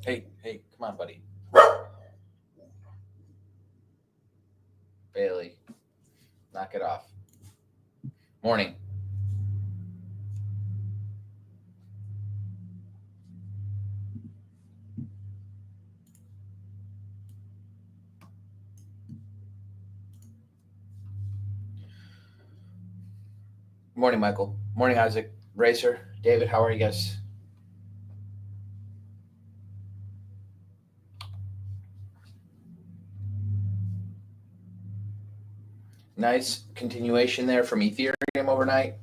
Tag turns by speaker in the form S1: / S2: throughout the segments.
S1: Hey, come on, buddy. Bailey, knock it off. Morning. Morning, Michael. Morning, Isaac. Racer, David, how are you guys? Nice continuation there from Ethereum overnight.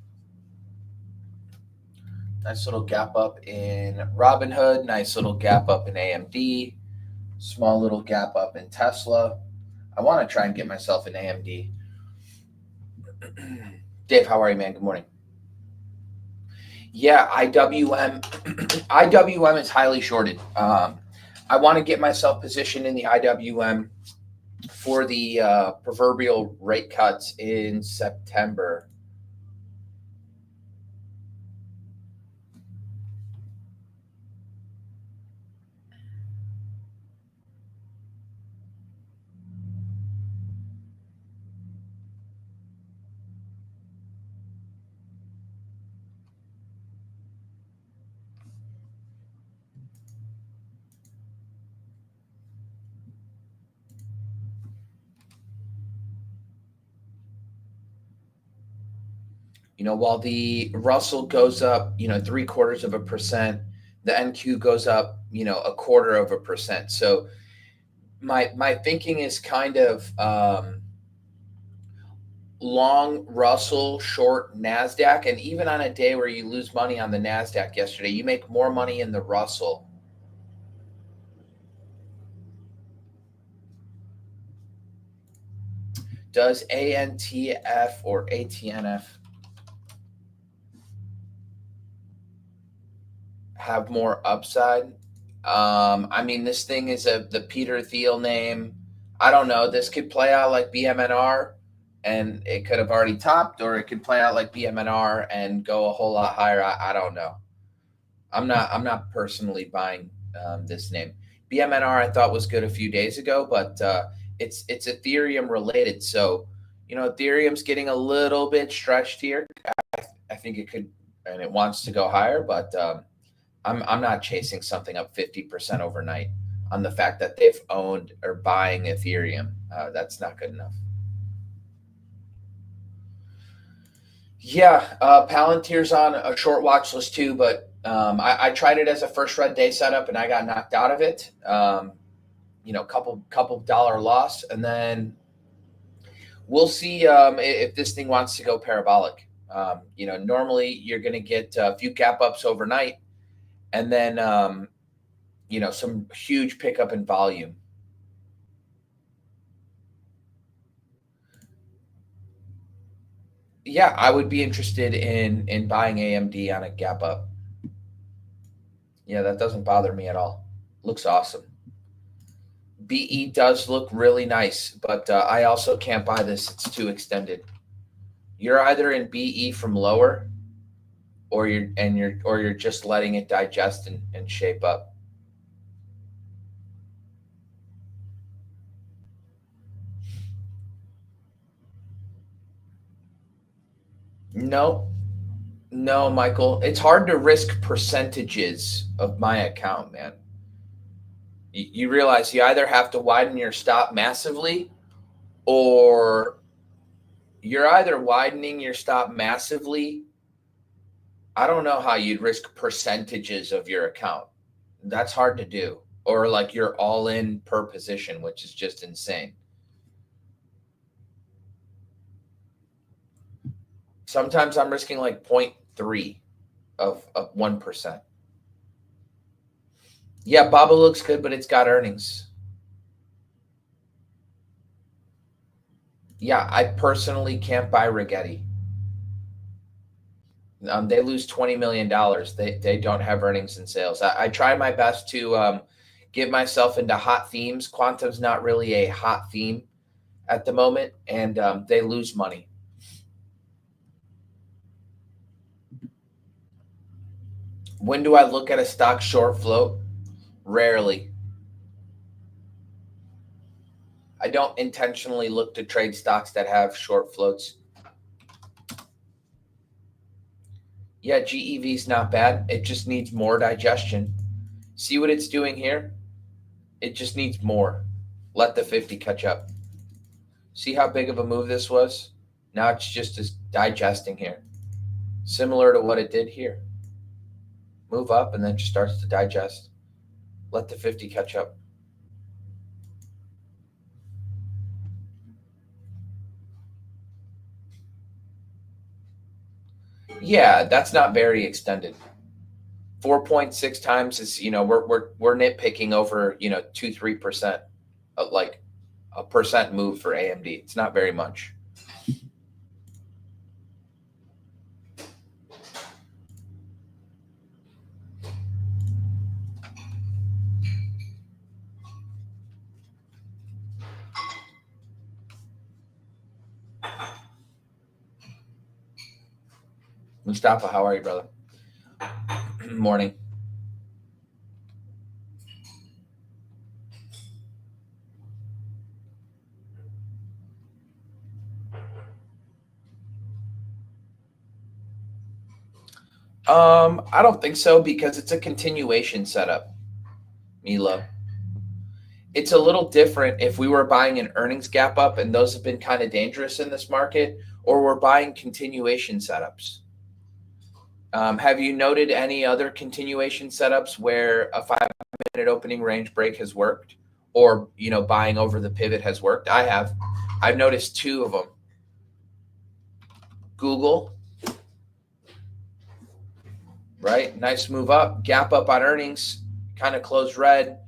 S1: Nice little gap up in Robinhood. Nice little gap up in AMD. Small little gap up in Tesla. I want to try and get myself in AMD. Dave, how are you, man? Good morning. Yeah, IWM. IWM is highly shorted. I want to get myself positioned in the IWM for the proverbial rate cuts in September. While the Russell goes up, 0.75%, the NQ goes up, 0.25%. So my thinking is kind of long Russell, short Nasdaq, and even on a day where you lose money on the Nasdaq yesterday, you make more money in the Russell. Does ANTF or ATNF have more upside? This thing is the Peter Thiel name. I don't know. This could play out like BMNR, and it could have already topped, or it could play out like BMNR and go a whole lot higher. I don't know. I'm not personally buying this name. BMNR I thought was good a few days ago, but it's Ethereum related, so Ethereum's getting a little bit stretched here. I think it could, and it wants to go higher, but I'm not chasing something up 50% overnight on the fact that they've owned or buying Ethereum. That's not good enough. Yeah, Palantir's on a short watch list too, but I tried it as a first red day setup and I got knocked out of it. Couple dollar loss, and then we'll see if this thing wants to go parabolic. Normally you're going to get a few gap ups overnight, and then some huge pickup in volume. Yeah, I would be interested in buying AMD on a gap up. Yeah, that doesn't bother me at all. Looks awesome. BE does look really nice, but I also can't buy this. It's too extended. You're either in BE from lower, or you're just letting it digest and shape up. No, no, Michael. It's hard to risk percentages of my account, man. You realize you either have to widen your stop massively, or you're either widening your stop massively. I don't know how you'd risk percentages of your account. That's hard to do. Or like you're all in per position, which is just insane. Sometimes I'm risking like 0.3 of 1%. Yeah, Baba looks good, but it's got earnings. Yeah, I personally can't buy Rigetti. They lose $20 million. They don't have earnings and sales. I try my best to get myself into hot themes. Quantum's not really a hot theme at the moment, and they lose money. When do I look at a stock short float? Rarely. I don't intentionally look to trade stocks that have short floats. Yeah, GEV is not bad. It just needs more digestion. See what it's doing here? It just needs more. Let the 50 catch up. See how big of a move this was? Now it's just digesting here. Similar to what it did here. Move up and then just starts to digest. Let the 50 catch up. Yeah, that's not very extended. 4.6 times is, we're nitpicking over, 2-3%, like a percent move for AMD. It's not very much. Mustafa, how are you, brother? Morning. I don't think so because it's a continuation setup, Milo. It's a little different if we were buying an earnings gap up, and those have been kind of dangerous in this market, or we're buying continuation setups. Have you noted any other continuation setups where a 5-minute opening range break has worked, or buying over the pivot has worked? I have. I've noticed 2 of them. Google, right? Nice move up, gap up on earnings, kind of closed red,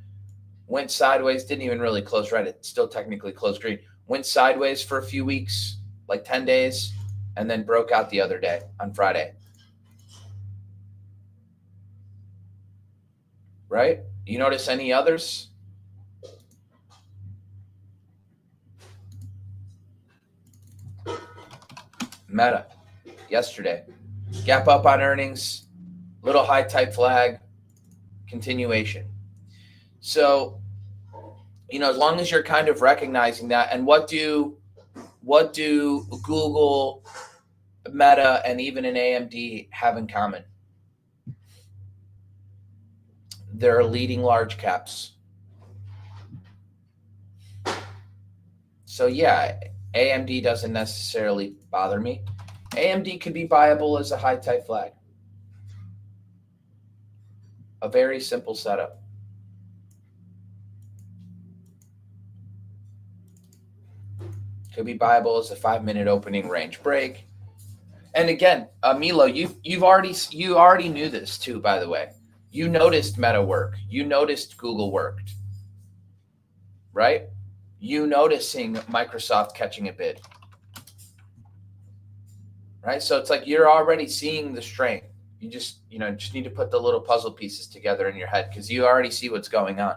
S1: went sideways, didn't even really close red. It still technically closed green. Went sideways for a few weeks, like 10 days, and then broke out the other day on Friday. Right? You notice any others? Meta, yesterday. Gap up on earnings, little high type flag, continuation. So, as long as you're kind of recognizing that, and what do Google, Meta, and even an AMD have in common? They're leading large caps. So yeah, AMD doesn't necessarily bother me. AMD could be viable as a high type flag. A very simple setup. Could be viable as a 5-minute opening range break. And again, Milo, you already knew this too, by the way. You noticed Meta work. You noticed Google worked. Right? You noticing Microsoft catching a bid. Right? So it's like you're already seeing the strength. You just need to put the little puzzle pieces together in your head because you already see what's going on.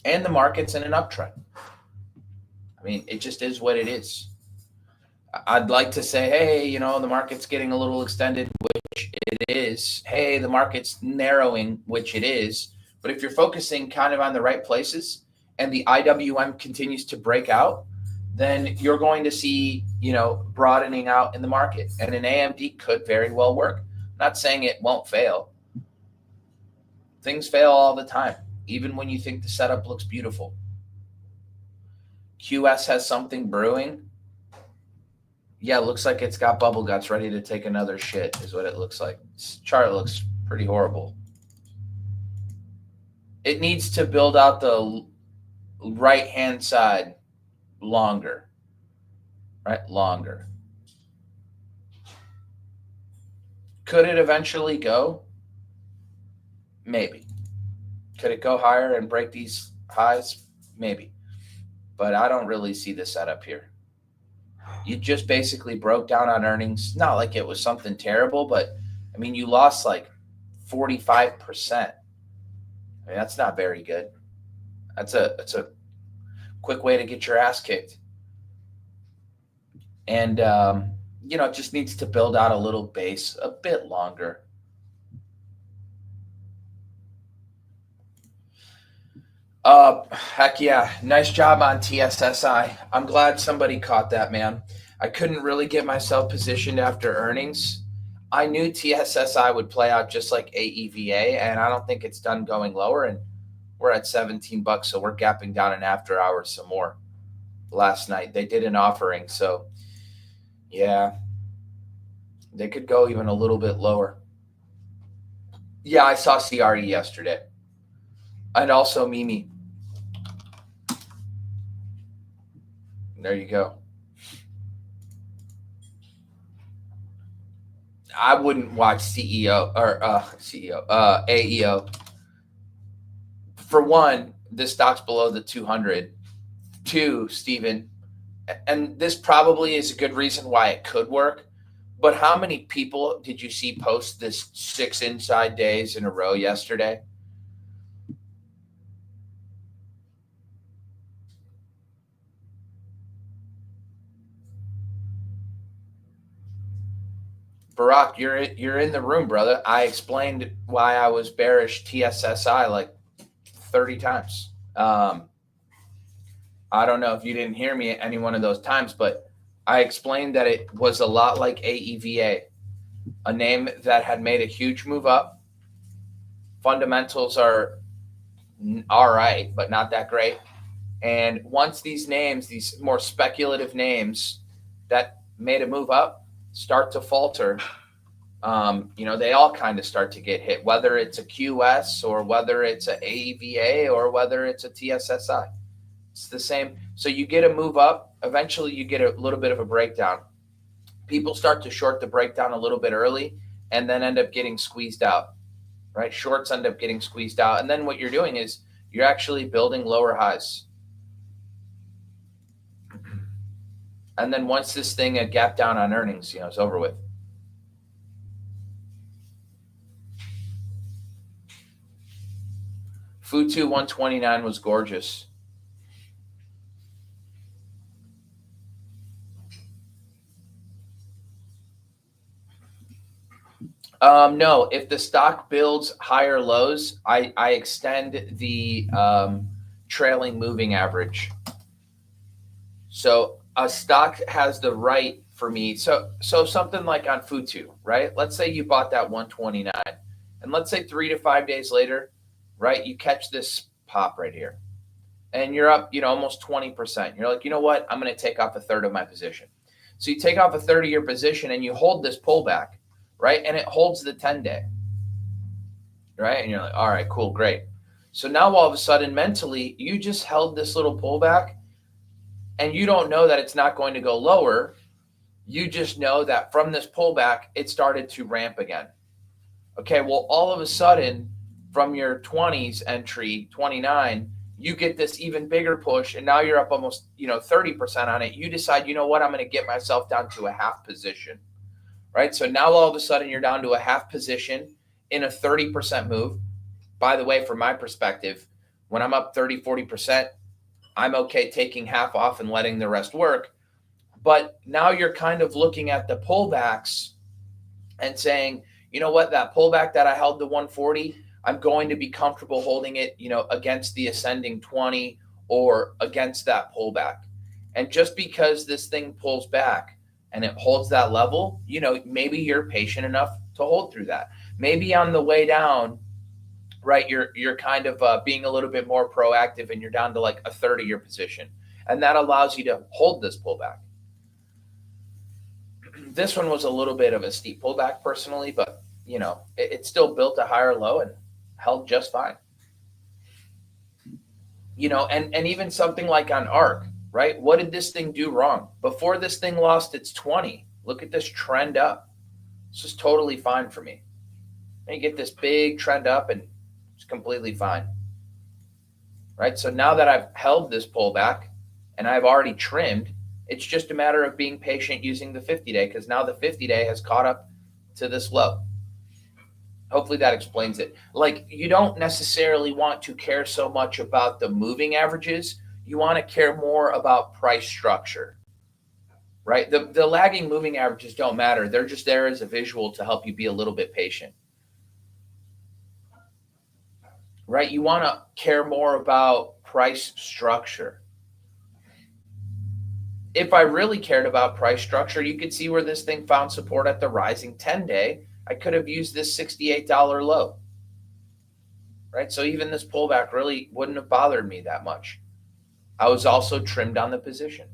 S1: And the market's in an uptrend. I mean, it just is what it is. I'd like to say, hey, the market's getting a little extended, which it is. Hey, the market's narrowing, which it is. But if you're focusing kind of on the right places and the IWM continues to break out, then you're going to see, broadening out in the market. And an AMD could very well work. I'm not saying it won't fail. Things fail all the time, even when you think the setup looks beautiful. QS has something brewing. Yeah, it looks like it's got bubble guts ready to take another shit, is what it looks like. This chart looks pretty horrible. It needs to build out the right-hand side longer. Right? Longer. Could it eventually go? Maybe. Could it go higher and break these highs? Maybe. But I don't really see the setup here. You just basically broke down on earnings. Not like it was something terrible, but I mean, you lost like 45%. I mean, that's not very good. That's a quick way to get your ass kicked. And just needs to build out a little base a bit longer. Heck yeah. Nice job on TSSI. I'm glad somebody caught that, man. I couldn't really get myself positioned after earnings. I knew TSSI would play out just like AEVA, and I don't think it's done going lower. And we're at $17, so we're gapping down in after hours some more. Last night they did an offering, so yeah, they could go even a little bit lower. Yeah, I saw CRE yesterday, and also Mimi. There you go. I wouldn't watch CEO or AEO. For one, this stock's below the 200. Two, Stephen, and this probably is a good reason why it could work. But how many people did you see post this 6 inside days in a row yesterday? Barack, you're in the room, brother. I explained why I was bearish TSSI like 30 times. I don't know if you didn't hear me at any one of those times, but I explained that it was a lot like AEVA, a name that had made a huge move up. Fundamentals are all right, but not that great. And once these names, these more speculative names that made a move up, start to falter, they all kind of start to get hit, whether it's a QS or whether it's a AEVA or whether it's a TSSI. It's the same. So you get a move up, eventually you get a little bit of a breakdown. People start to short the breakdown a little bit early and then end up getting squeezed out, right? Shorts end up getting squeezed out. And then what you're doing is you're actually building lower highs. And then once this thing gap down on earnings, it's over with. Futu 129 was gorgeous. No, if the stock builds higher lows, I extend the trailing moving average. So a stock has the right for me. So something like on Futu, right? Let's say you bought that 129, and let's say 3 to 5 days later, right, you catch this pop right here, and you're up, almost 20%. You're like, you know what? I'm going to take off a third of my position. So you take off a third of your position, and you hold this pullback, right? And it holds the 10-day, right? And you're like, all right, cool, great. So now all of a sudden, mentally, you just held this little pullback, and you don't know that it's not going to go lower. You just know that from this pullback, it started to ramp again. Okay, well, all of a sudden, from your 20s entry, 29, you get this even bigger push, and now you're up almost 30% on it. You decide, you know what, I'm going to get myself down to a half position, right? So now all of a sudden you're down to a half position in a 30% move. By the way, from my perspective, when I'm up 30-40%, I'm okay taking half off and letting the rest work. But now you're kind of looking at the pullbacks and saying, you know what, that pullback that I held the 140, I'm going to be comfortable holding it, against the ascending 20 or against that pullback. And just because this thing pulls back and it holds that level, maybe you're patient enough to hold through that. Maybe on the way down, right, you're kind of being a little bit more proactive, and you're down to like a third of your position, and that allows you to hold this pullback. This one was a little bit of a steep pullback personally, but it still built a higher low and held just fine. And even something like on ARC, right? What did this thing do wrong? Before this thing lost its 20, look at this trend up. This is totally fine for me. And you get this big trend up, and it's completely fine, right? So now that I've held this pullback and I've already trimmed, it's just a matter of being patient using the 50-day, because now the 50-day has caught up to this low. Hopefully that explains it. Like, you don't necessarily want to care so much about the moving averages. You want to care more about price structure. right? The lagging moving averages don't matter. They're just there as a visual to help you be a little bit patient, right? You want to care more about price structure. If I really cared about price structure, you could see where this thing found support at the rising 10-day. I could have used this $68 low, right? So even this pullback really wouldn't have bothered me that much. I was also trimmed on the position.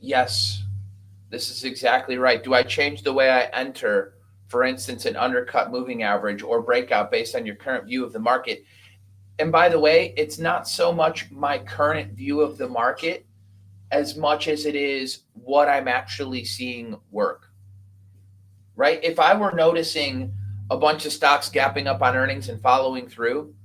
S1: Yes, this is exactly right. Do I change the way I enter, for instance, an undercut moving average or breakout based on your current view of the market? And by the way, it's not so much my current view of the market as much as it is what I'm actually seeing work, right? If I were noticing a bunch of stocks gapping up on earnings and following through,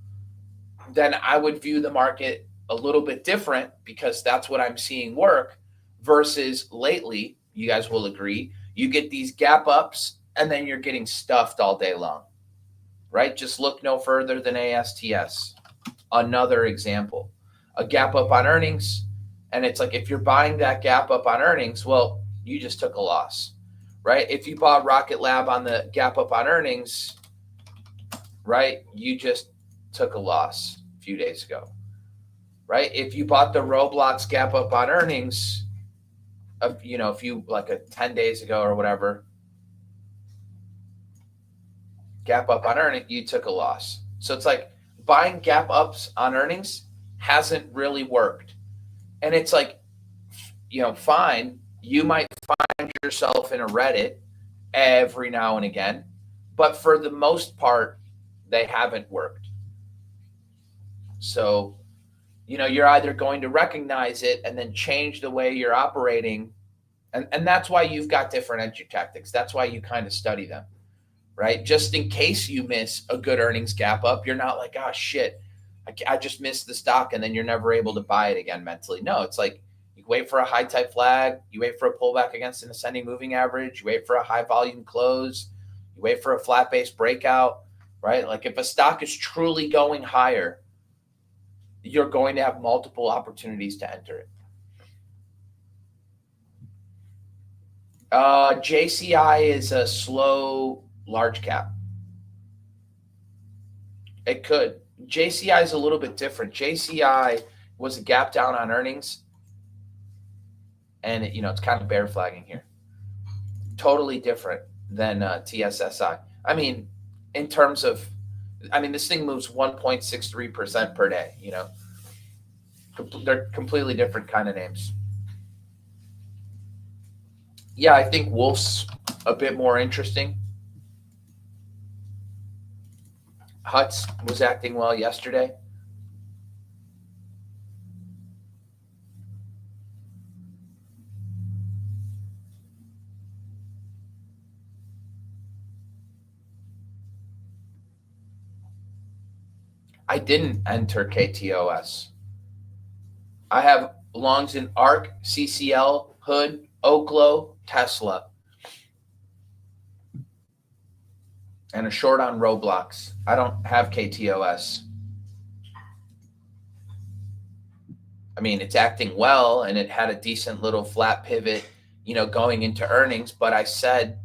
S1: then I would view the market a little bit different because that's what I'm seeing work versus lately, you guys will agree, you get these gap ups and then you're getting stuffed all day long, right? Just look no further than ASTS. Another example, a gap up on earnings. And it's like, if you're buying that gap up on earnings, well, you just took a loss, right? If you bought Rocket Lab on the gap up on earnings, right, you just took a loss a few days ago, right? If you bought the Roblox gap up on earnings, a few like 10 days ago or whatever, gap up on earnings, you took a loss. So it's like buying gap ups on earnings hasn't really worked. And it's like, fine, you might find yourself in a Reddit every now and again, but for the most part, they haven't worked. So, you're either going to recognize it and then change the way you're operating. And that's why you've got different entry tactics. That's why you kind of study them, right? Just in case you miss a good earnings gap up, you're not like, oh, shit, I just missed the stock and then you're never able to buy it again mentally. No, it's like you wait for a high type flag, you wait for a pullback against an ascending moving average, you wait for a high volume close, you wait for a flat base breakout, right? Like if a stock is truly going higher, you're going to have multiple opportunities to enter it. JCI is a slow large cap. It could. JCI is a little bit different. JCI was a gap down on earnings, and it's kind of bear flagging here. Totally different than TSSI. I mean, in terms of, this thing moves 1.63% per day. They're completely different kind of names. Yeah, I think Wolf's a bit more interesting. Huts was acting well yesterday. I didn't enter KTOS. I have longs in ARC, CCL, Hood, Oklo, Tesla, and a short on Roblox. I don't have KTOS. It's acting well, and it had a decent little flat pivot, going into earnings. But I said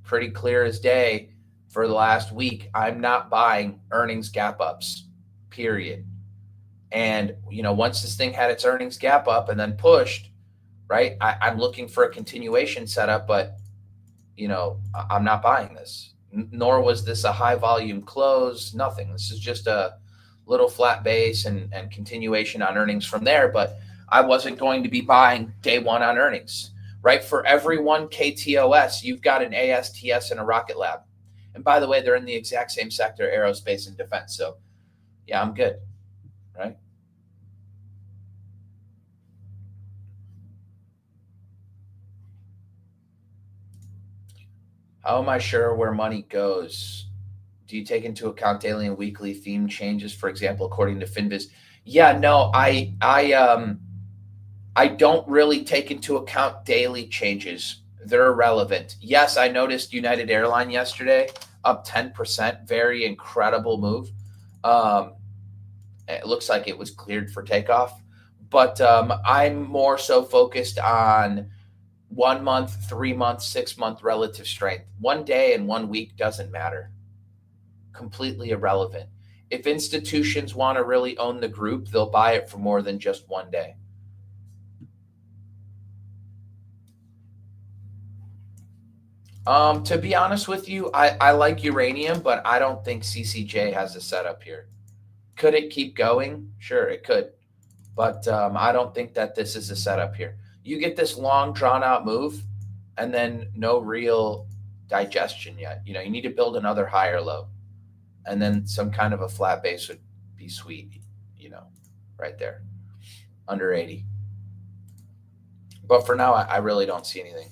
S1: pretty clear as day for the last week, I'm not buying earnings gap ups, period. And, once this thing had its earnings gap up and then pushed, right, I'm looking for a continuation setup, but, I'm not buying this. Nor was this a high volume close, nothing. This is just a little flat base and continuation on earnings from there. But I wasn't going to be buying day one on earnings, right? For every one KTOS, you've got an ASTS and a Rocket Lab. And by the way, they're in the exact same sector, aerospace and defense. So yeah, I'm good, right? How am I sure where money goes? Do you take into account daily and weekly theme changes, for example, according to Finviz? Yeah, no, I don't really take into account daily changes. They're irrelevant. Yes, I noticed United Airline yesterday up 10%. Very incredible move. Um, it looks like it was cleared for takeoff. But I'm more so focused on 1 month, 3 months, 6 month relative strength. One day and 1 week doesn't matter. Completely irrelevant. If institutions want to really own the group, they'll buy it for more than just one day. To be honest with you, I like uranium, but I don't think CCJ has a setup here. Could it keep going? Sure, it could. But I don't think that this is a setup here. You get this long, drawn out move, and then no real digestion yet. You know, you need to build another higher low, and then some kind of a flat base would be sweet, you know, right there, under 80. But for now, I really don't see anything.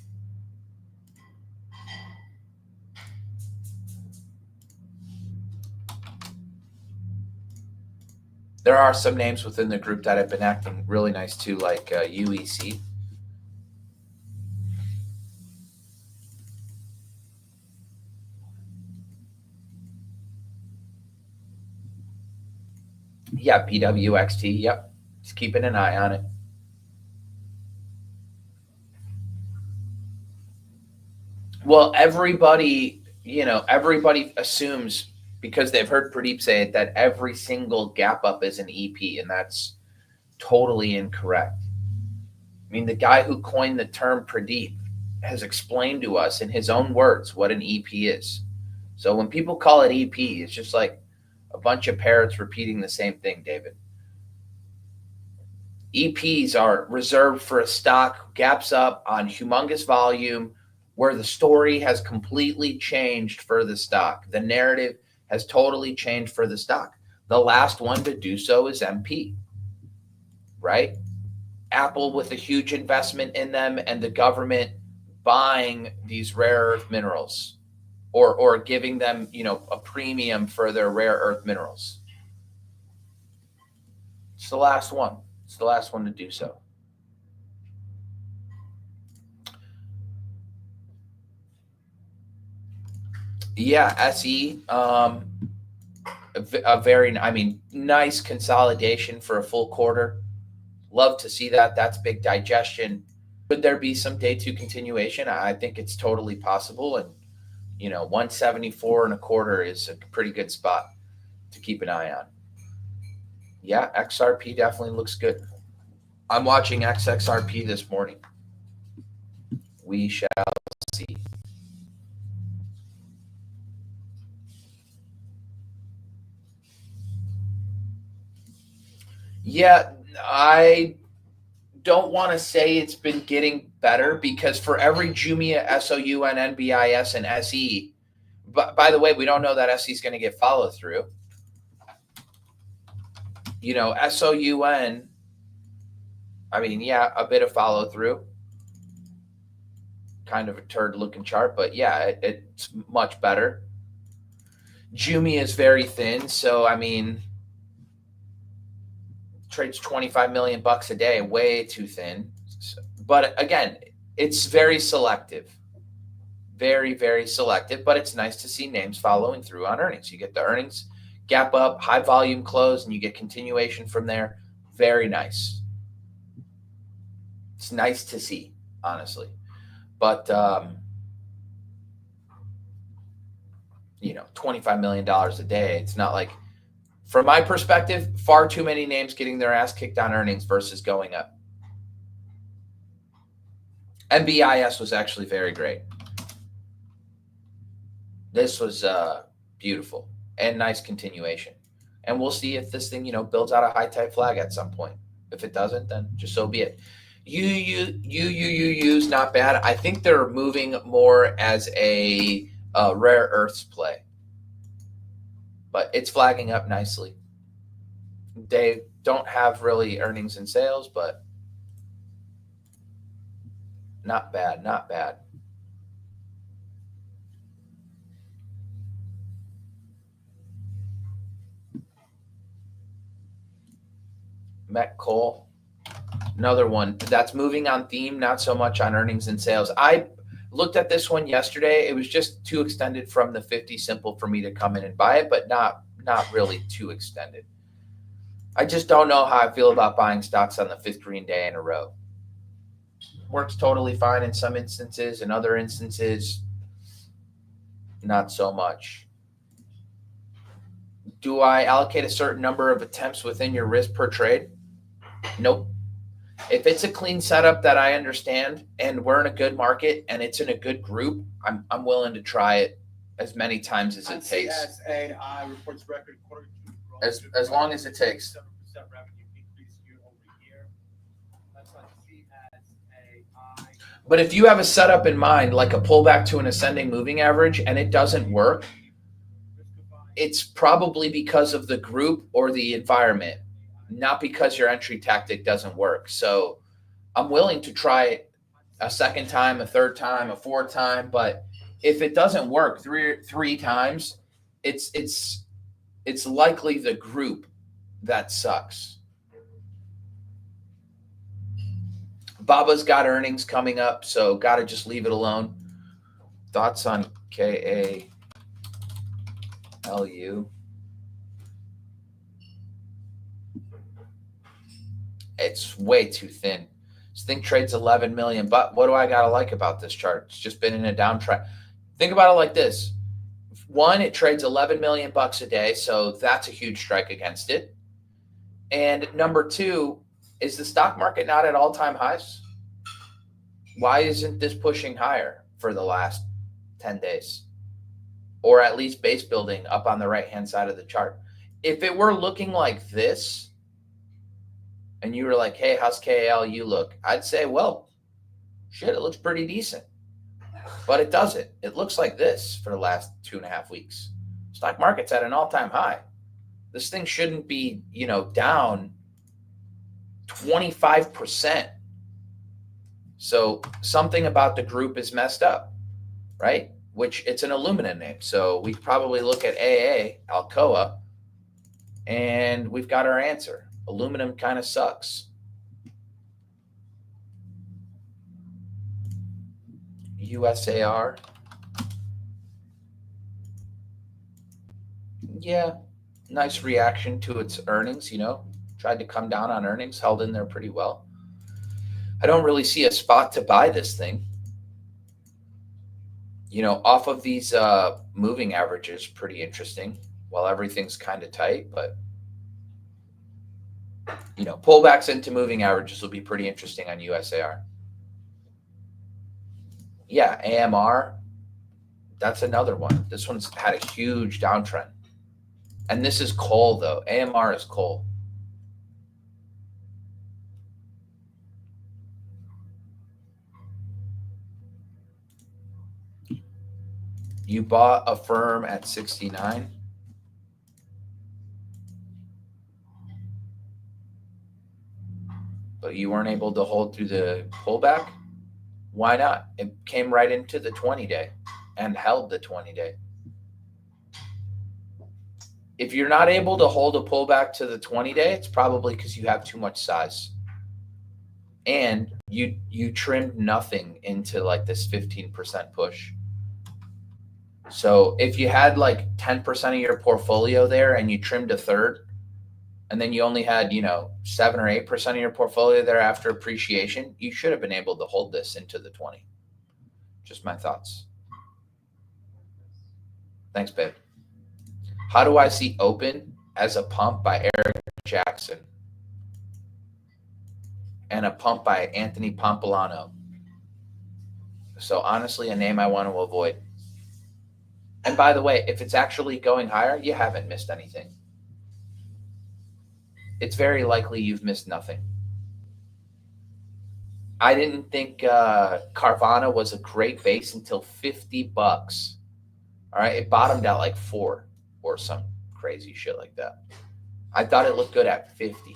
S1: There are some names within the group that have been acting really nice too, like UEC. Yeah, BWXT. Yep. Just keeping an eye on it. Well, everybody assumes because they've heard Pradeep say it that every single gap up is an EP, and that's totally incorrect. I mean, the guy who coined the term Pradeep has explained to us in his own words what an EP is. So when people call it EP, it's just like a bunch of parrots repeating the same thing, David. EPs are reserved for a stock gaps up on humongous volume where the story has completely changed for the stock. The narrative has totally changed for the stock. The last one to do so is MP, right? Apple with a huge investment in them and the government buying these rare earth minerals or giving them, a premium for their rare earth minerals. It's the last one. It's the last one to do so. Yeah, SE, a very, nice consolidation for a full quarter. Love to see that. That's big digestion. Could there be some day two continuation? I think it's totally possible. And, 174 and a quarter is a pretty good spot to keep an eye on. Yeah, XRP definitely looks good. I'm watching XXRP this morning. We shall see. Yeah, I don't want to say it's been getting better because for every Jumia, SOUN, NBIS, and SE, but by the way, we don't know that SE is going to get follow through. SOUN, yeah, a bit of follow through. Kind of a turd looking chart, but yeah, it's much better. Jumia is very thin, so trades 25 million bucks a day, way too thin. But again, it's very selective. Very, very selective, but it's nice to see names following through on earnings. You get the earnings gap up, high volume close, and you get continuation from there. Very nice. It's nice to see, honestly. But $25 million a day. It's not like, from my perspective, far too many names getting their ass kicked on earnings versus going up. NBIS was actually very great. This was beautiful and nice continuation. And we'll see if this thing, builds out a high type flag at some point. If it doesn't, then just so be it. UUU's not bad. I think they're moving more as a rare earths play, but it's flagging up nicely. They don't have really earnings and sales, but not bad, not bad. Met coal. Another one that's moving on theme, not so much on earnings and sales. I looked at this one yesterday. It was just too extended from the 50 simple for me to come in and buy it, but not really too extended. I just don't know how I feel about buying stocks on the fifth green day in a row. Works totally fine in some instances, in other instances, not so much. Do I allocate a certain number of attempts within your risk per trade? Nope. If it's a clean setup that I understand and we're in a good market and it's in a good group, I'm willing to try it as many times as it takes.
S2: AI reports record quarter two growth.
S1: As long as it takes.
S2: 7% revenue increase year over year. That's on CSAI.
S1: But if you have a setup in mind, like a pullback to an ascending moving average, and it doesn't work, it's probably because of the group or the environment, not because your entry tactic doesn't work. So I'm willing to try it a second time, a third time, a fourth time, but if it doesn't work three times, it's likely the group that sucks. Baba's got earnings coming up, so got to just leave it alone. Thoughts on KALU? It's way too thin. This thing trades 11 million, but what do I got to like about this chart? It's just been in a downtrend. Think about it like this. One, it trades 11 million bucks a day, so that's a huge strike against it. And number two, is the stock market not at all-time highs? Why isn't this pushing higher for the last 10 days? Or at least base building up on the right-hand side of the chart. If it were looking like this, and you were like, hey, how's KALU look? I'd say, well, shit, it looks pretty decent. But it doesn't. It looks like this for the last 2.5 weeks. Stock market's at an all-time high. This thing shouldn't be, down 25%. So something about the group is messed up, right? Which it's an aluminum name. So we probably look at AA, Alcoa, and we've got our answer. Aluminum kind of sucks. USAR. Yeah, nice reaction to its earnings, tried to come down on earnings, held in there pretty well. I don't really see a spot to buy this thing. Off of these moving averages, pretty interesting. Well, everything's kind of tight, but pullbacks into moving averages will be pretty interesting on USAR. Yeah, AMR, that's another one. This one's had a huge downtrend. And this is coal, though. AMR is coal. You bought a firm at 69. But you weren't able to hold through the pullback? Why not? It came right into the 20-day and held the 20-day. If you're not able to hold a pullback to the 20-day, it's probably because you have too much size. And you trimmed nothing into like this 15% push. So if you had like 10% of your portfolio there and you trimmed a third, and then you only had, 7 or 8% of your portfolio there after appreciation, you should have been able to hold this into the 20. Just my thoughts. Thanks, babe. How do I see Open as a pump by Eric Jackson and a pump by Anthony Pompilano? So honestly, a name I want to avoid. And by the way, if it's actually going higher, you haven't missed anything. It's very likely you've missed nothing. I didn't think Carvana was a great base until $50. All right, it bottomed out like 4 or some crazy shit like that. I thought it looked good at 50.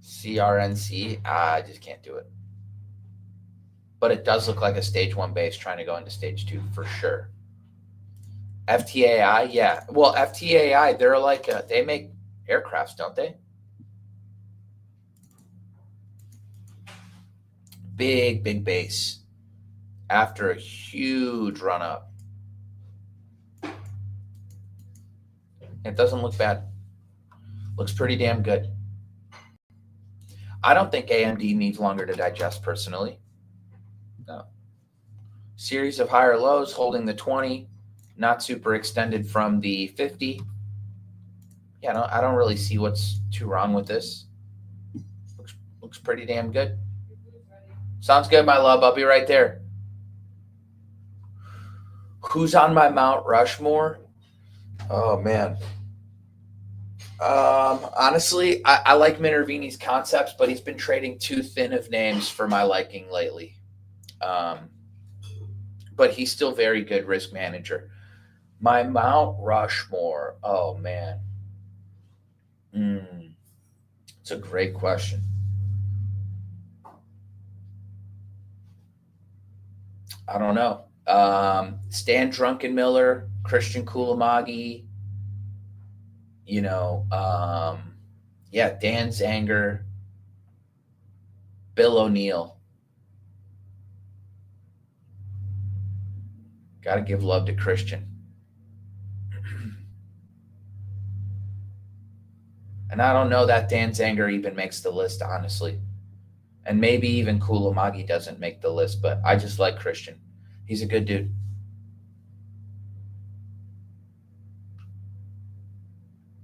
S1: CRNC, I just can't do it. But it does look like a stage 1 base trying to go into stage 2 for sure. FTAI, yeah. Well, FTAI, they're like they make aircrafts, don't they? Big base after a huge run up. It doesn't look bad. Looks pretty damn good. I don't think AMD needs longer to digest personally. No. Series of higher lows holding the 20, not super extended from the 50. Yeah, I don't really see what's too wrong with this. Looks pretty damn good. Sounds good, my love. I'll be right there. Who's on my Mount Rushmore? Oh man. Honestly, I like Minervini's concepts, but he's been trading too thin of names for my liking lately. Um, but he's still very good risk manager. My Mount Rushmore. Oh man. It's a great question. I don't know. Stan Drunkenmiller, Christian Kulamagi, you know, yeah, Dan Zanger, Bill O'Neill. Got to give love to Christian. And I don't know that Dan Zanger even makes the list, honestly. And maybe even Kulamagi doesn't make the list, but I just like Christian. He's a good dude.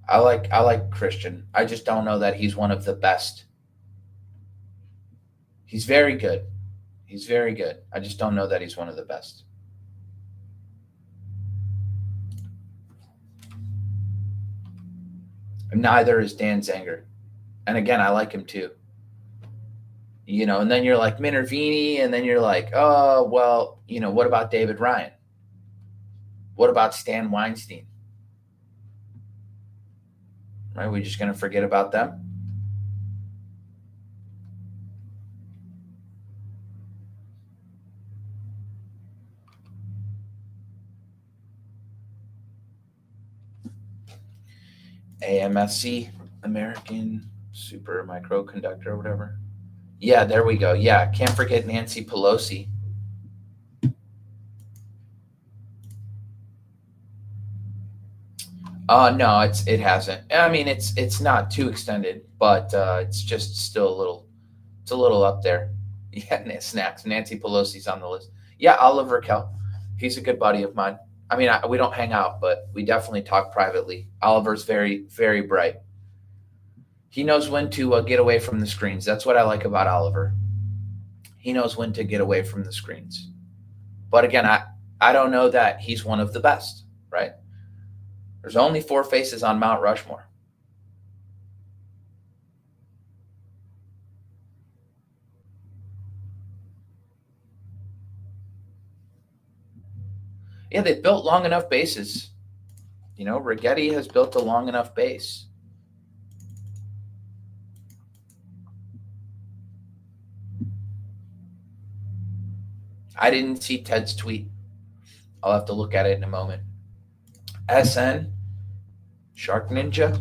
S1: I like Christian. I just don't know that he's one of the best. He's very good. He's very good. I just don't know that he's one of the best. And neither is Dan Zanger. And again, I like him too. And then you're like Minervini, and then you're like, oh, well, what about David Ryan? What about Stan Weinstein? Right? We're just going to forget about them? AMSC, American Super Microconductor, or whatever. Yeah, there we go. Yeah, can't forget Nancy Pelosi. No, it hasn't. I mean, it's not too extended, but it's just still a little up there. Yeah, snacks. Nancy Pelosi's on the list. Yeah, Oliver Kell. He's a good buddy of mine. I mean, we don't hang out, but we definitely talk privately. Oliver's very bright. He knows when to get away from the screens. That's what I like about Oliver. He knows when to get away from the screens. But again, I don't know that he's one of the best, right? There's only 4 faces on Mount Rushmore. Yeah, they've built long enough bases. Rigetti has built a long enough base. I didn't see Ted's tweet. I'll have to look at it in a moment. SN, Shark Ninja.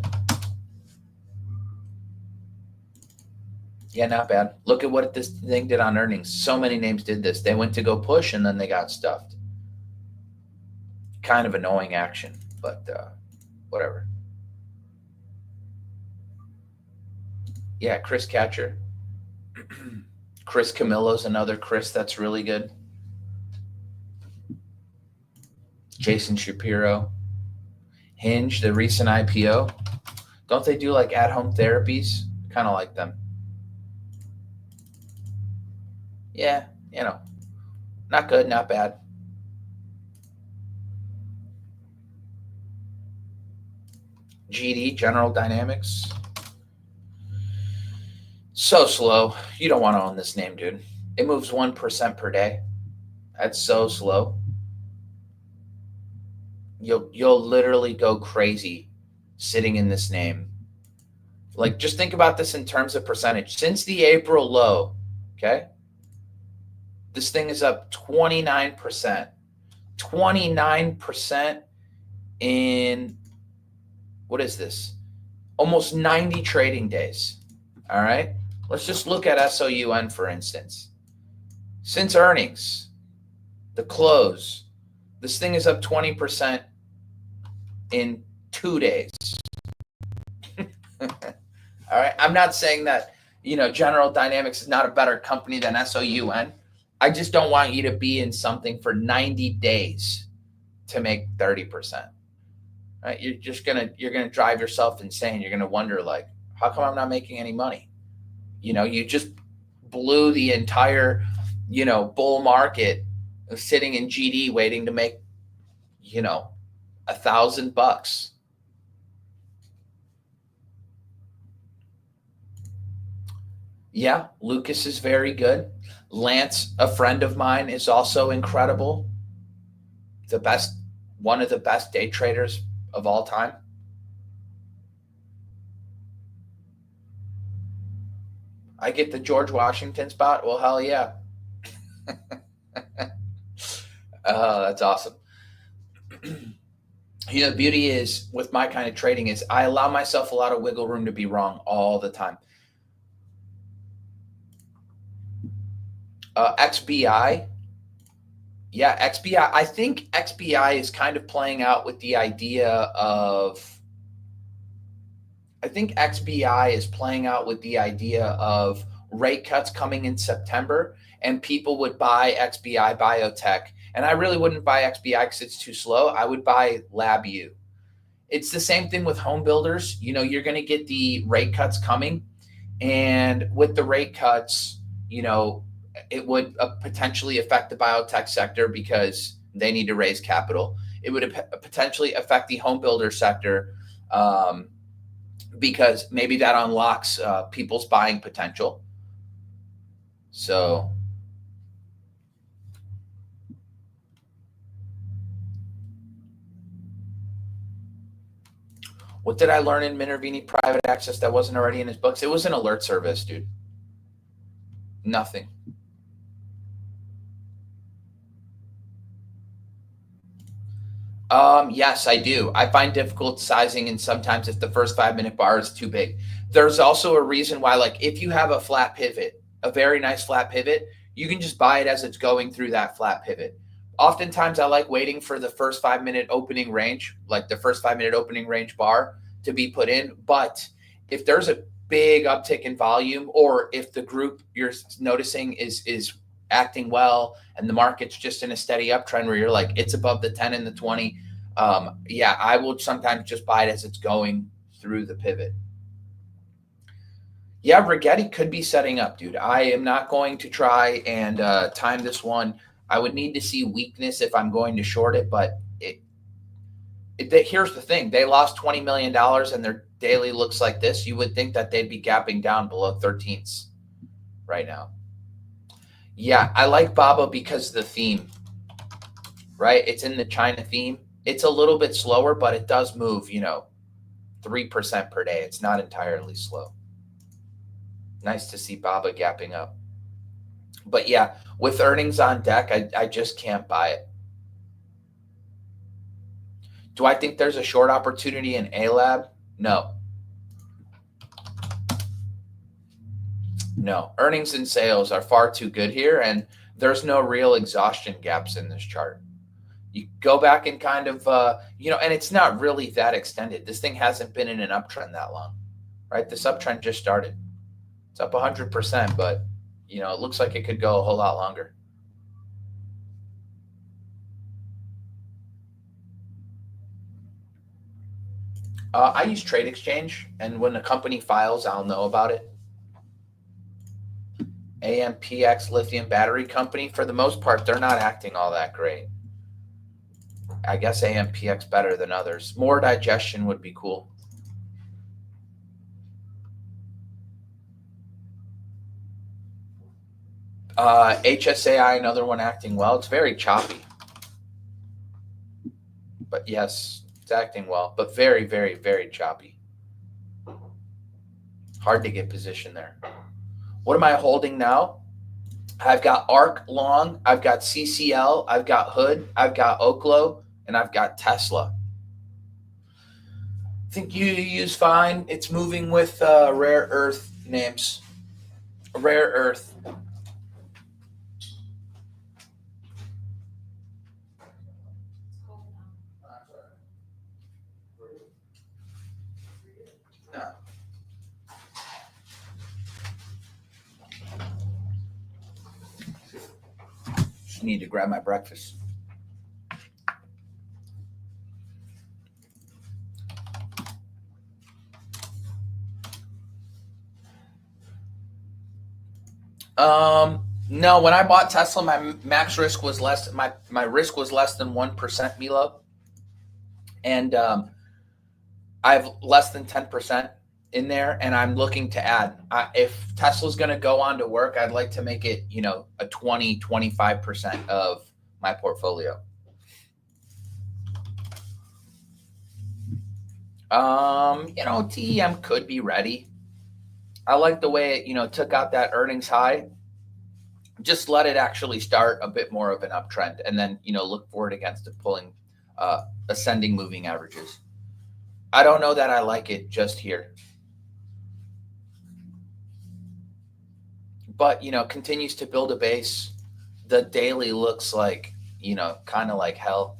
S1: Yeah, not bad. Look at what this thing did on earnings. So many names did this. They went to go push and then they got stuffed. Kind of annoying action, but whatever. Yeah, Chris Catcher. Chris Camillo's another Chris that's really good. Jason Shapiro. Hinge, the recent IPO. Don't they do like at-home therapies? Kind of like them. Yeah, not good, not bad. GD, General Dynamics. So slow. You don't want to own this name, dude. It moves 1% per day. That's so slow. You'll literally go crazy sitting in this name. Like, just think about this in terms of percentage. Since the April low, okay, this thing is up 29%. 29% in, what is this? Almost 90 trading days. All right. Let's just look at SOUN, for instance. Since earnings, the close, this thing is up 20% in 2 days. All right. I'm not saying that, General Dynamics is not a better company than SOUN. I just don't want you to be in something for 90 days to make 30%. Right? You're gonna drive yourself insane. You're gonna wonder, like, how come I'm not making any money? You just blew the entire, bull market sitting in GD waiting to make, $1,000. Yeah, Lucas is very good. Lance, a friend of mine, is also incredible. The best, one of the best day traders of all time. I get the George Washington spot. Well, hell yeah. That's awesome. The beauty is with my kind of trading is I allow myself a lot of wiggle room to be wrong all the time. XBI. Yeah, XBI. I think XBI is kind of playing out with the idea of, rate cuts coming in September, and people would buy XBI Biotech. And I really wouldn't buy XBI because it's too slow. I would buy LabU. It's the same thing with home builders. You're going to get the rate cuts coming. And with the rate cuts, it would potentially affect the biotech sector because they need to raise capital. It would potentially affect the home builder sector because maybe that unlocks people's buying potential. So, what did I learn in Minervini Private Access that wasn't already in his books? It was an alert service, dude. Nothing. Yes, I do. I find difficult sizing, and sometimes if the first 5-minute bar is too big. There's also a reason why, like, if you have a flat pivot, a very nice flat pivot, you can just buy it as it's going through that flat pivot. Oftentimes, I like waiting for the first 5-minute opening range, like the first 5-minute opening range bar to be put in. But if there's a big uptick in volume, or if the group you're noticing is acting well and the market's just in a steady uptrend where you're like, it's above the 10 and the 20, yeah, I will sometimes just buy it as it's going through the pivot. Yeah, Rigetti could be setting up, dude. I am not going to try and time this one. I would need to see weakness if I'm going to short it, but here's the thing. They lost $20 million and their daily looks like this. You would think that they'd be gapping down below 13s right now. Yeah, I like BABA because of the theme, right? It's in the China theme. It's a little bit slower, but it does move, 3% per day. It's not entirely slow. Nice to see BABA gapping up. But yeah, with earnings on deck, I just can't buy it. Do I think there's a short opportunity in A-Lab? No. No. Earnings and sales are far too good here, and there's no real exhaustion gaps in this chart. You go back and kind of, and it's not really that extended. This thing hasn't been in an uptrend that long, right? This uptrend just started. It's up 100%, but, it looks like it could go a whole lot longer. I use Trade Exchange, and when the company files, I'll know about it. AMPX Lithium Battery Company, for the most part, they're not acting all that great. I guess AMPX better than others. More digestion would be cool. HSAI, another one acting well. It's very choppy. But yes, it's acting well, but very, very, very choppy. Hard to get position there. What am I holding now? I've got ARC long, I've got CCL, I've got Hood, I've got Oklo, and I've got Tesla. I think UUU's fine. It's moving with rare earth names. Rare earth. No. Just need to grab my breakfast. No, when I bought Tesla, my max risk was less. My risk was less than 1%, Milo, and I have less than 10% in there, and I'm looking to add. If Tesla's going to go on to work, I'd like to make it, a 20-25% of my portfolio. TEM could be ready. I like the way it, took out that earnings high. Just let it actually start a bit more of an uptrend, and then look for it against it pulling ascending moving averages. I don't know that I like it just here, but continues to build a base. The daily looks like kind of like hell.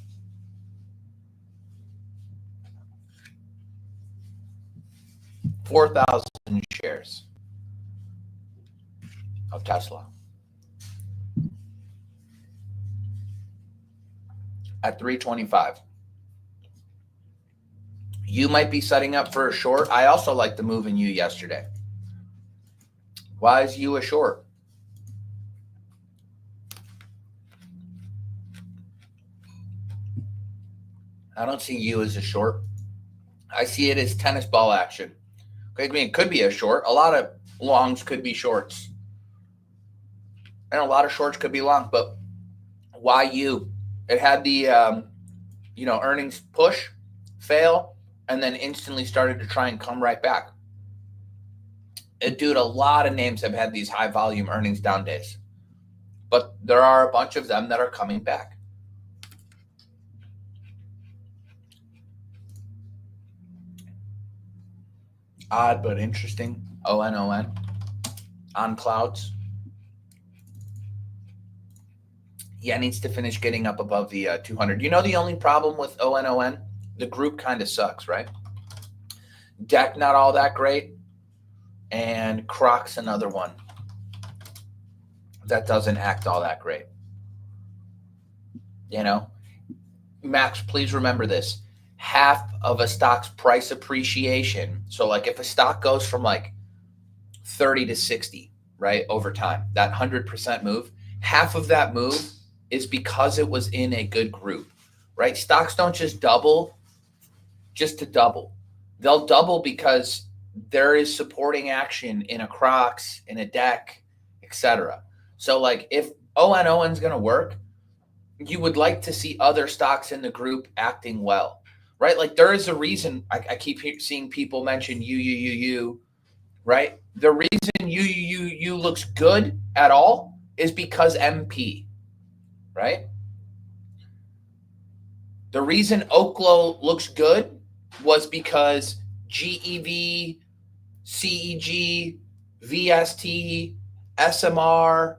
S1: $4,000 shares of Tesla at 325. You might be setting up for a short. I also like the move in you yesterday. Why is you a short? I don't see you as a short. I see it as tennis ball action. I mean, it could be a short. A lot of longs could be shorts, and a lot of shorts could be long. But why you? It had the earnings push, fail, and then instantly started to try and come right back. Dude, a lot of names have had these high volume earnings down days, but there are a bunch of them that are coming back. Odd but interesting. ONON on clouds. Yeah, needs to finish getting up above the 200. The only problem with ONON? The group kind of sucks, right? Deck not all that great, and Croc's another one that doesn't act all that great. Max, please remember this. Half of a stock's price appreciation. So like if a stock goes from like 30 to 60, right, over time, that 100% move, half of that move is because it was in a good group, right? Stocks don't just double just to double. They'll double because there is supporting action in a Crocs, in a deck, etc. So like if ONON's going to work, you would like to see other stocks in the group acting well, right? Like there is a reason I keep seeing people mention UUUU, right? The reason UUUU looks good at all is because MP, right? The reason Oklo looks good was because GEV, CEG, VST, SMR,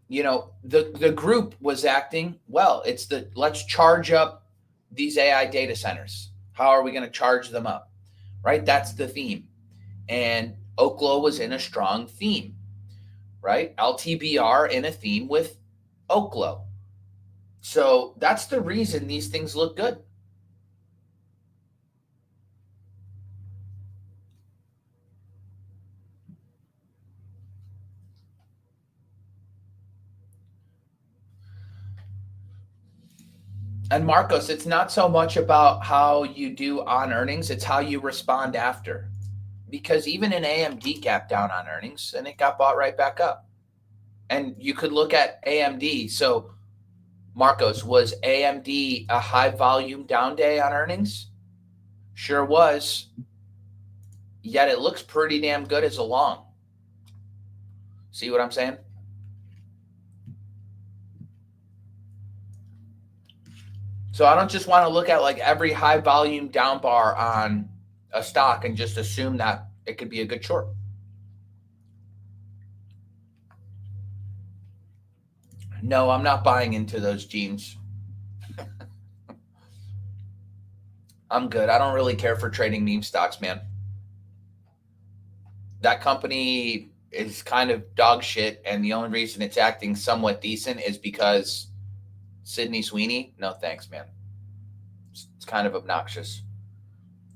S1: the group was acting well. It's let's charge up these AI data centers. How are we going to charge them up? Right? That's the theme. And Oklo was in a strong theme, right? LTBR in a theme with Oklo. So that's the reason these things look good. And Marcos, it's not so much about how you do on earnings, it's how you respond after. Because even an AMD gapped down on earnings and it got bought right back up. And you could look at AMD. So, Marcos, was AMD a high volume down day on earnings? Sure was. Yet it looks pretty damn good as a long. See what I'm saying? So I don't just want to look at like every high volume down bar on a stock and just assume that it could be a good short. No, I'm not buying into those genes. I'm good. I don't really care for trading meme stocks, man. That company is kind of dog shit, and the only reason it's acting somewhat decent is because Sydney Sweeney. No thanks, man. It's kind of obnoxious.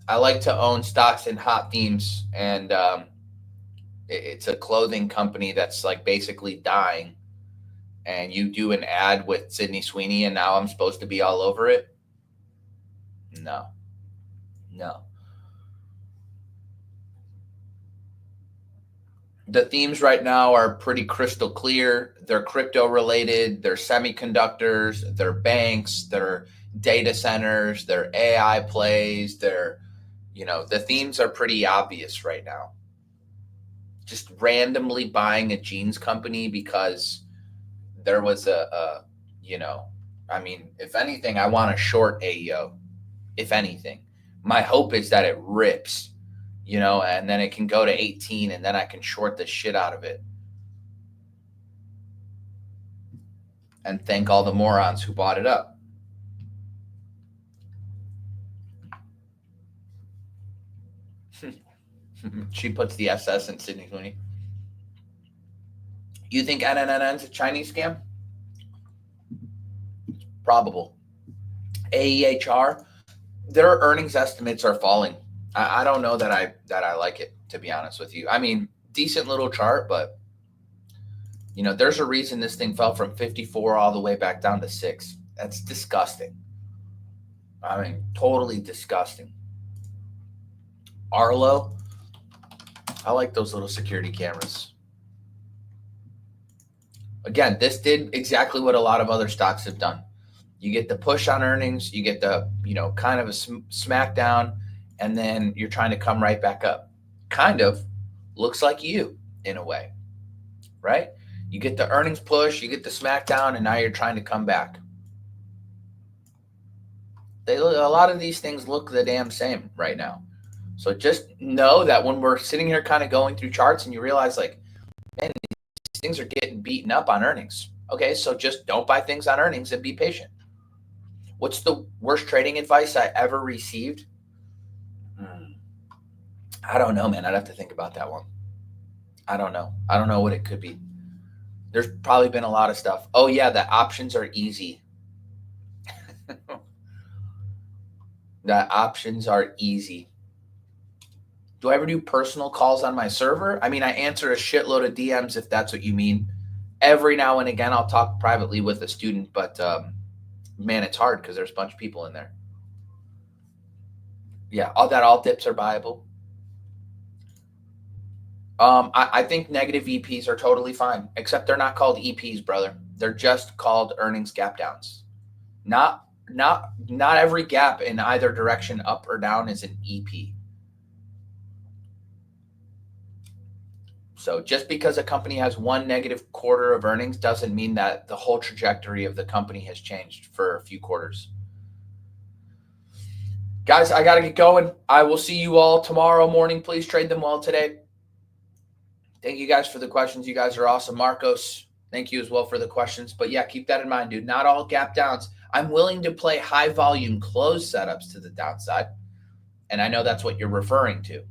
S1: I like to own stocks in hot themes, and it's a clothing company that's like basically dying. And you do an ad with Sydney Sweeney, and now I'm supposed to be all over it. No, no. The themes right now are pretty crystal clear. They're crypto related, they're semiconductors, they're banks, they're data centers, they're AI plays, the themes are pretty obvious right now. Just randomly buying a jeans company because there was a you know, I mean, if anything, I want to short AEO. If anything, my hope is that it rips, and then it can go to 18 and then I can short the shit out of it and thank all the morons who bought it up. She puts the SS in Sydney Sweeney. You think NNN's a Chinese scam? Probable. AEHR, their earnings estimates are falling. I don't know that I like it, to be honest with you. I mean, decent little chart, but there's a reason this thing fell from 54 all the way back down to 6. That's disgusting. I mean, totally disgusting. Arlo, I like those little security cameras. Again, this did exactly what a lot of other stocks have done. You get the push on earnings, you get the, kind of a smackdown, and then you're trying to come right back up. Kind of looks like you in a way, right? You get the earnings push, you get the smackdown, and now you're trying to come back. A lot of these things look the damn same right now. So just know that when we're sitting here kind of going through charts and you realize like, man, these things are getting beaten up on earnings. Okay, so just don't buy things on earnings and be patient. What's the worst trading advice I ever received? I don't know, man. I'd have to think about that one. I don't know. I don't know what it could be. There's probably been a lot of stuff. Oh, yeah, the options are easy. The options are easy. Do I ever do personal calls on my server? I mean, I answer a shitload of DMs if that's what you mean. Every now and again, I'll talk privately with a student, but man, it's hard because there's a bunch of people in there. Yeah, all dips are buyable. I think negative EPs are totally fine, except they're not called EPs, brother. They're just called earnings gap downs. Not every gap in either direction, up or down, is an EP. So just because a company has one negative quarter of earnings doesn't mean that the whole trajectory of the company has changed for a few quarters. Guys, I got to get going. I will see you all tomorrow morning. Please trade them well today. Thank you guys for the questions. You guys are awesome. Marcos, thank you as well for the questions. But yeah, keep that in mind, dude. Not all gap downs. I'm willing to play high volume close setups to the downside. And I know that's what you're referring to.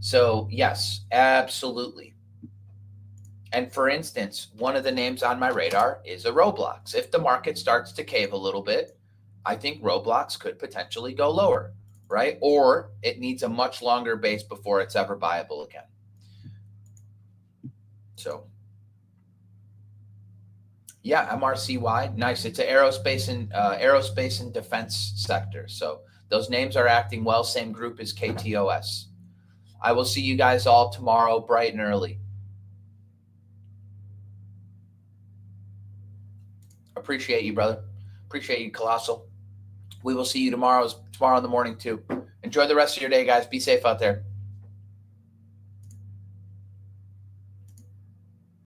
S1: So yes, absolutely. And for instance, one of the names on my radar is a Roblox. If the market starts to cave a little bit, I think Roblox could potentially go lower, right? Or it needs a much longer base before it's ever buyable again. So, yeah, MRCY, nice. It's an aerospace and defense sector. So those names are acting well. Same group as KTOS. I will see you guys all tomorrow, bright and early. Appreciate you, brother. Appreciate you, Colossal. We will see you tomorrow in the morning too. Enjoy the rest of your day, guys. Be safe out there.